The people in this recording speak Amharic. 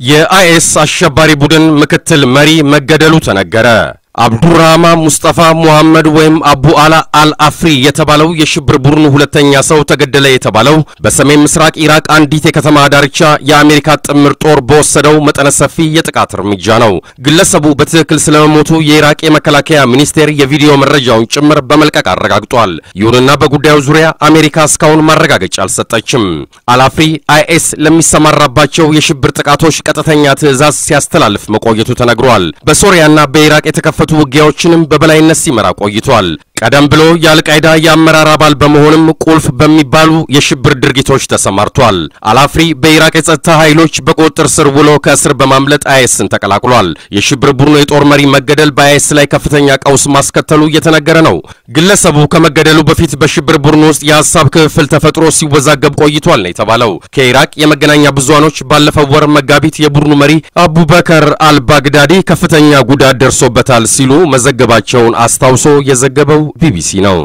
የአይኤስ አሸባሪ ቡድን ምክትል መሪ መገደሉ ተነገረ። አብዱራህማን ሙስጠፋ ሙሐመድ ወይም አቡ አላ አልአፍሪ የተባለው የሽብር ቡድኑ ሁለተኛ ሰው ተገደለ የተባለው በሰሜን ምስራቅ ኢራቅ አንዲት የከተማ ዳርቻ የአሜሪካ ጥምር ጦር በወሰደው መጠነ ሰፊ የጥቃት እርምጃ ነው። ግለሰቡ በትክክል ስለመሞቱ የኢራቅ የመከላከያ ሚኒስቴር የቪዲዮ መረጃውን ጭምር በመልቀቅ አረጋግጧል። ይሁንና በጉዳዩ ዙሪያ አሜሪካ እስካሁን ማረጋገጫ አልሰጠችም። አልአፍሪ አይኤስ ለሚሰማራባቸው የሽብር ጥቃቶች ቀጥተኛ ትዕዛዝ ሲያስተላልፍ መቆየቱ ተነግሯል። በሶሪያና በኢራቅ የተከፈቱ ውጊያዎችንም በበላይነት ሲመራ ቆይቷል። ቀደም ብሎ የአልቃይዳ የአመራር አባል በመሆንም ቁልፍ በሚባሉ የሽብር ድርጊቶች ተሰማርቷል። አልአፍሪ በኢራቅ የጸጥታ ኃይሎች በቁጥጥር ስር ውሎ ከእስር በማምለጥ አይኤስን ተቀላቅሏል። የሽብር ቡድኑ የጦር መሪ መገደል በአይኤስ ላይ ከፍተኛ ቀውስ ማስከተሉ እየተነገረ ነው። ግለሰቡ ከመገደሉ በፊት በሽብር ቡድኑ ውስጥ የሐሳብ ክፍል ተፈጥሮ ሲወዛገብ ቆይቷል ነው የተባለው። ከኢራቅ የመገናኛ ብዙሃኖች ባለፈው ወር መጋቢት የቡድኑ መሪ አቡበከር አልባግዳዲ ከፍተኛ ጉዳት ደርሶበታል ሲሉ መዘገባቸውን አስታውሶ የዘገበው ቢቢሲ ነው።